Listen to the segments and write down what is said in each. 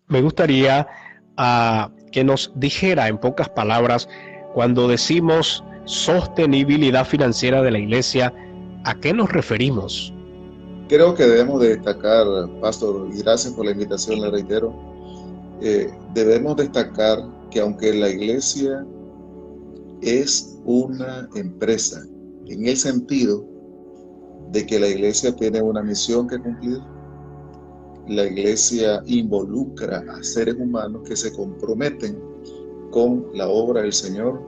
Me gustaría que nos dijera en pocas palabras, cuando decimos sostenibilidad financiera de la iglesia, ¿a qué nos referimos? Creo que debemos de destacar, Pastor, y gracias por la invitación, le reitero, debemos destacar que aunque la iglesia es una empresa, en el sentido de que la iglesia tiene una misión que cumplir, la iglesia involucra a seres humanos que se comprometen con la obra del Señor.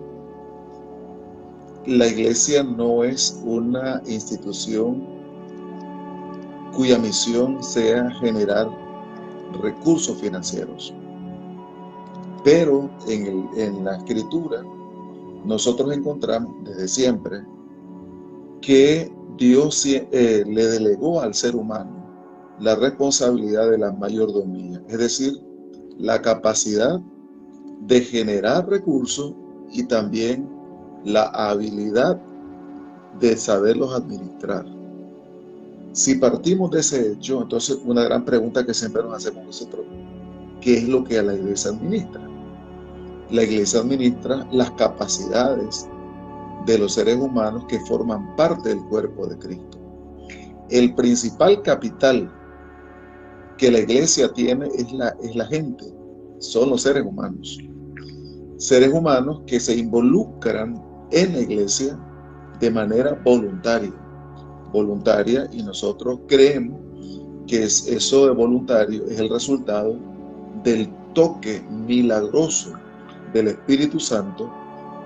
La iglesia no es una institución cuya misión sea generar recursos financieros. Pero en la escritura nosotros encontramos desde siempre que Dios le delegó al ser humano la responsabilidad de la mayordomía, es decir, la capacidad de generar recursos y también la habilidad de saberlos administrar. Si partimos de ese hecho, entonces una gran pregunta que siempre nos hacemos nosotros: ¿qué es lo que la iglesia administra? La iglesia administra las capacidades de los seres humanos que forman parte del cuerpo de Cristo. El principal capital que la iglesia tiene es la gente, son los seres humanos. Seres humanos que se involucran en la iglesia de manera voluntaria, y nosotros creemos que eso de voluntario es el resultado del toque milagroso del Espíritu Santo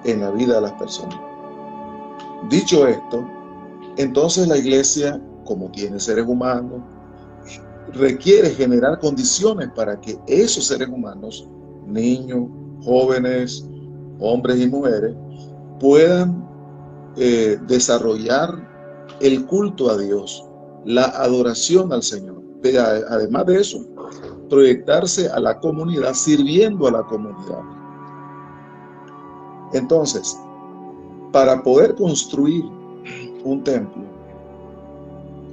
en la vida de las personas. Dicho esto, entonces la iglesia, como tiene seres humanos, requiere generar condiciones para que esos seres humanos, niños, jóvenes, hombres y mujeres, puedan desarrollar el culto a Dios, la adoración al Señor. Pero además de eso, proyectarse a la comunidad, sirviendo a la comunidad. Entonces, para poder construir un templo,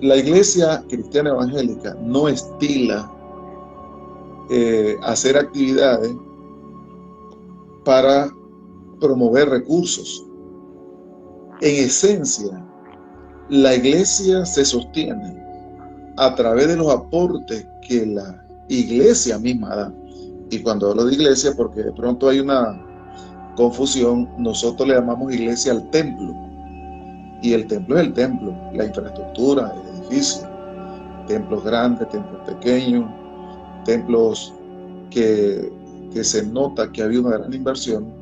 la iglesia cristiana evangélica no estila hacer actividades para promover recursos. En esencia, la iglesia se sostiene a través de los aportes que la iglesia misma da. Y cuando hablo de iglesia, porque de pronto hay una confusión, nosotros le llamamos iglesia al templo. Y el templo es el templo, la infraestructura, el edificio. Templos grandes, templos pequeños, templos que se nota que había una gran inversión.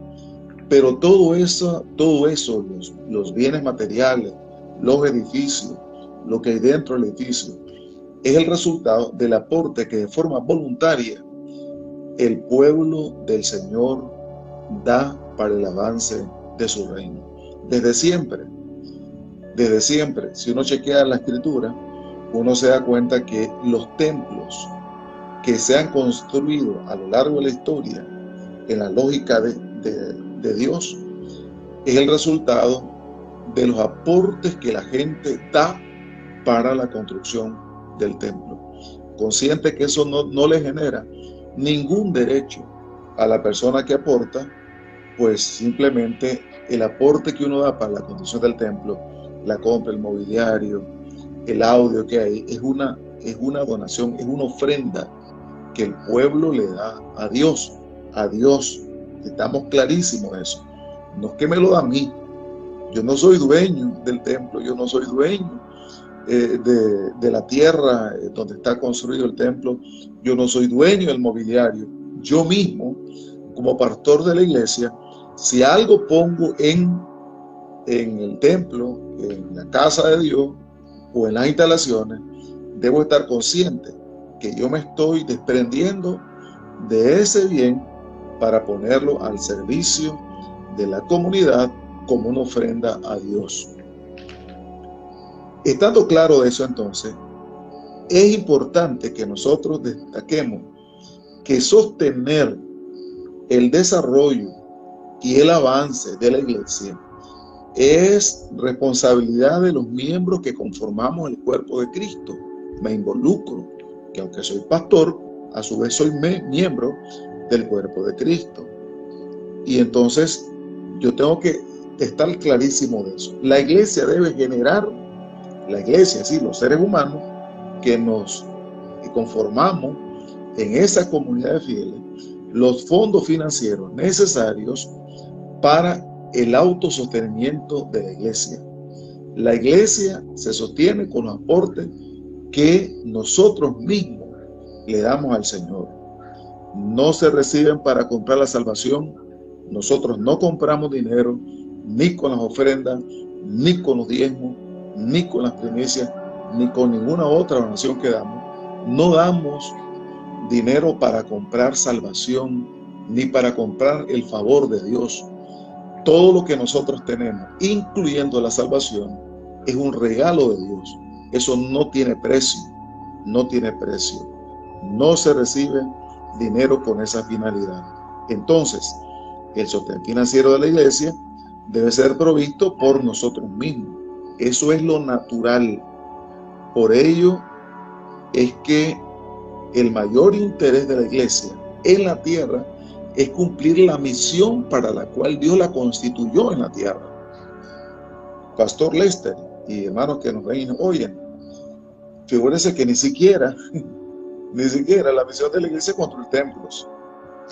Pero todo eso, los bienes materiales, los edificios, lo que hay dentro del edificio, es el resultado del aporte que de forma voluntaria el pueblo del Señor da para el avance de su reino. Desde siempre, si uno chequea la escritura, uno se da cuenta que los templos que se han construido a lo largo de la historia, en la lógica de Dios, es el resultado de los aportes que la gente da para la construcción del templo, consciente que eso no le genera ningún derecho a la persona que aporta, pues simplemente el aporte que uno da para la construcción del templo, la compra, el mobiliario, el audio que hay, es una donación, es una ofrenda que el pueblo le da a Dios. Estamos clarísimos de eso. No es que me lo da a mí. Yo no soy dueño del templo, yo no soy dueño de la tierra donde está construido el templo, yo no soy dueño del mobiliario. Yo mismo, como pastor de la iglesia, si algo pongo en el templo, en la casa de Dios o en las instalaciones, debo estar consciente que yo me estoy desprendiendo de ese bien para ponerlo al servicio de la comunidad como una ofrenda a Dios. Estando claro de eso, entonces, es importante que nosotros destaquemos que sostener el desarrollo y el avance de la iglesia es responsabilidad de los miembros que conformamos el cuerpo de Cristo. Me involucro, que aunque soy pastor, a su vez soy miembro del cuerpo de Cristo. Y entonces yo tengo que estar clarísimo de eso. La iglesia debe generar, la iglesia, sí, los seres humanos que nos conformamos en esa comunidad de fieles, los fondos financieros necesarios para el autosostenimiento de la iglesia. La iglesia se sostiene con los aportes que nosotros mismos le damos al Señor. No se reciben para comprar la salvación. Nosotros no compramos dinero, ni con las ofrendas, ni con los diezmos, ni con las primicias, ni con ninguna otra donación que damos. No damos dinero para comprar salvación, ni para comprar el favor de Dios. Todo lo que nosotros tenemos, incluyendo la salvación, es un regalo de Dios. Eso no tiene precio, no tiene precio. No se recibe dinero con esa finalidad. Entonces, el sostén financiero de la iglesia debe ser provisto por nosotros mismos. Eso es lo natural. Por ello es que el mayor interés de la iglesia en la tierra es cumplir la misión para la cual Dios la constituyó en la tierra. Pastor Lester y hermanos que nos ven y nos oyen, figúrense que ni siquiera la misión de la iglesia es construir templos.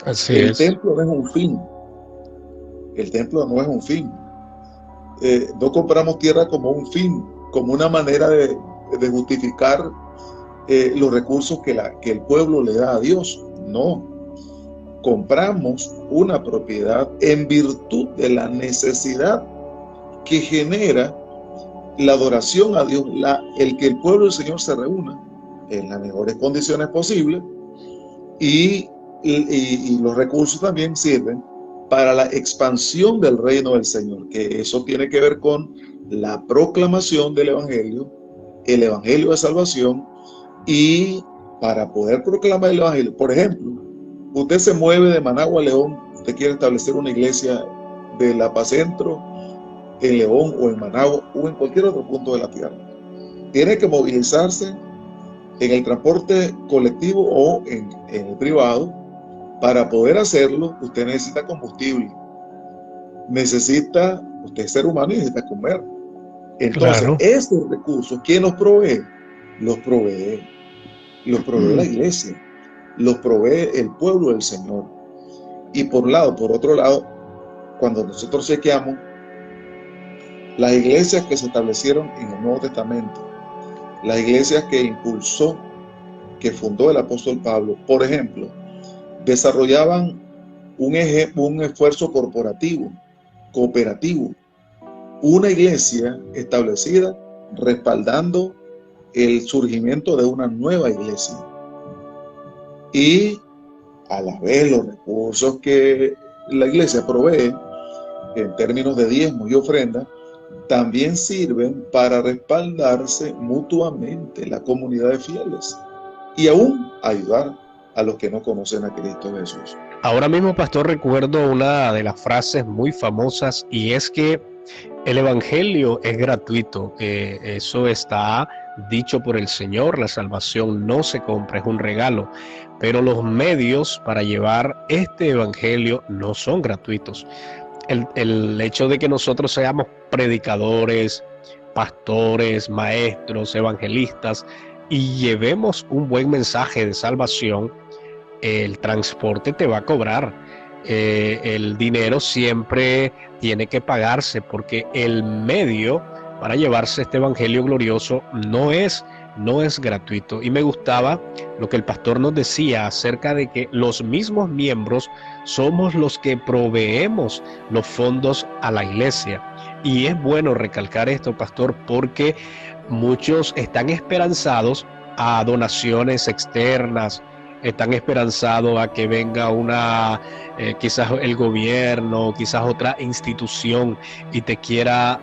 Así El es. templo no es un fin. El templo no es un fin. No compramos tierra como un fin, como una manera de justificar los recursos que el pueblo le da a Dios. No. Compramos una propiedad en virtud de la necesidad que genera la adoración a Dios, el que el pueblo del Señor se reúna en las mejores condiciones posibles, y los recursos también sirven para la expansión del reino del Señor, que eso tiene que ver con la proclamación del Evangelio, el Evangelio de salvación. Y para poder proclamar el Evangelio, por ejemplo, usted se mueve de Managua a León, usted quiere establecer una iglesia de La Paz Centro, en León o en Managua o en cualquier otro punto de la tierra. Tiene que movilizarse en el transporte colectivo o en el privado. Para poder hacerlo, usted necesita combustible. Usted es ser humano y necesita comer. Entonces, Claro. esos recursos, ¿quién los provee? Los provee la iglesia, los provee el pueblo del Señor. Y por otro lado, cuando nosotros chequeamos las iglesias que se establecieron en el Nuevo Testamento, las iglesias que fundó el apóstol Pablo, por ejemplo, desarrollaban un esfuerzo cooperativo, una iglesia establecida respaldando el surgimiento de una nueva iglesia. Y a la vez los recursos que la iglesia provee en términos de diezmo y ofrenda también sirven para respaldarse mutuamente la comunidad de fieles y aún ayudar a los que no conocen a Cristo Jesús. Ahora mismo, pastor, recuerdo una de las frases muy famosas, y es que el evangelio es gratuito. Eso está dicho por el Señor. La salvación no se compra, es un regalo. Pero los medios para llevar este evangelio no son gratuitos. El hecho de que nosotros seamos predicadores, pastores, maestros, evangelistas, y llevemos un buen mensaje de salvación, el transporte te va a cobrar. El dinero siempre tiene que pagarse, porque el medio para llevarse este evangelio glorioso no es gratuito. Y me gustaba lo que el pastor nos decía acerca de que los mismos miembros somos los que proveemos los fondos a la iglesia. Y es bueno recalcar esto, pastor, porque muchos están esperanzados a donaciones externas, están esperanzados a que venga quizás el gobierno, quizás otra institución, y te quiera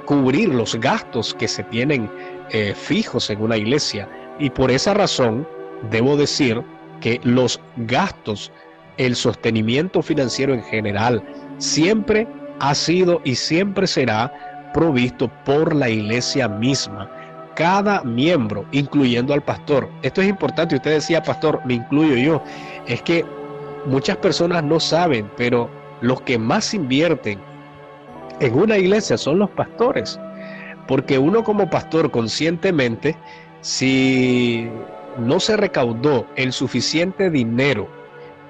cubrir los gastos que se tienen fijos en una iglesia. Y por esa razón debo decir que los gastos, el sostenimiento financiero en general, siempre ha sido y siempre será provisto por la iglesia misma. cada miembro, incluyendo al pastor. Esto es importante. Usted decía, pastor, me incluyo yo. Es que muchas personas no saben, pero los que más invierten en una iglesia son los pastores. Porque uno como pastor conscientemente, si no se recaudó el suficiente dinero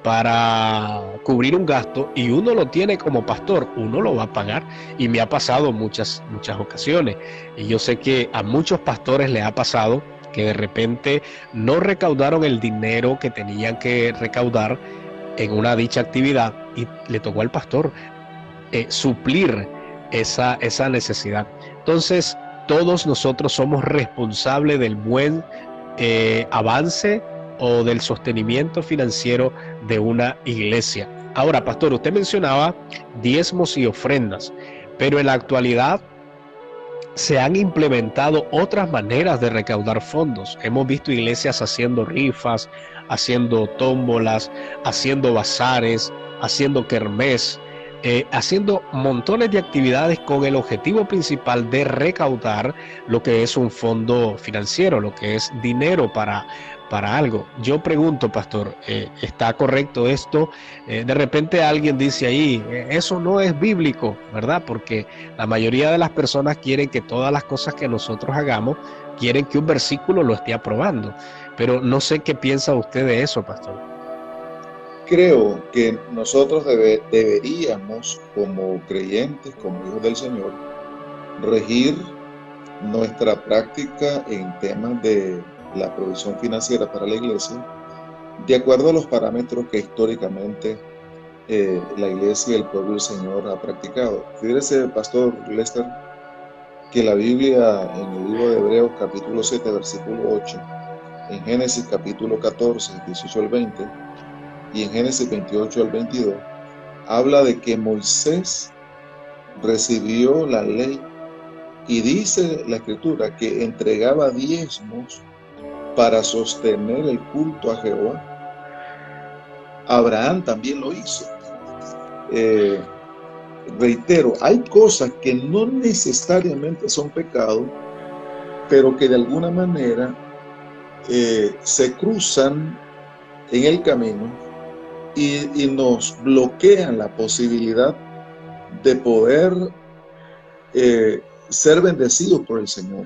para cubrir un gasto y uno lo tiene como pastor, uno lo va a pagar. Y me ha pasado muchas ocasiones. Y yo sé que a muchos pastores les ha pasado que de repente no recaudaron el dinero que tenían que recaudar en una dicha actividad y le tocó al pastor suplir esa necesidad. Entonces, todos nosotros somos responsables del buen avance o del sostenimiento financiero de una iglesia. Ahora, pastor, usted mencionaba diezmos y ofrendas, pero en la actualidad se han implementado otras maneras de recaudar fondos. Hemos visto iglesias haciendo rifas, haciendo tómbolas, haciendo bazares, haciendo kermés, haciendo montones de actividades con el objetivo principal de recaudar lo que es un fondo financiero, lo que es dinero para algo. Yo pregunto, pastor, ¿está correcto esto? De repente alguien dice ahí, eso no es bíblico, ¿verdad? Porque la mayoría de las personas quieren que todas las cosas que nosotros hagamos, quieren que un versículo lo esté aprobando. Pero no sé qué piensa usted de eso, pastor. Creo que nosotros deberíamos, como creyentes, como hijos del Señor, regir nuestra práctica en temas de la provisión financiera para la iglesia, de acuerdo a los parámetros que históricamente la iglesia y el pueblo del Señor ha practicado. Fíjese, pastor Lester, que la Biblia en el libro de Hebreos capítulo 7, versículo 8, en Génesis capítulo 14, 18 al 20, y en Génesis 28 al 22, habla de que Moisés recibió la ley y dice la Escritura que entregaba diezmos para sostener el culto a Jehová. Abraham también lo hizo. Reitero, hay cosas que no necesariamente son pecado, pero que de alguna manera se cruzan en el camino y nos bloquean la posibilidad de poder ser bendecidos por el Señor.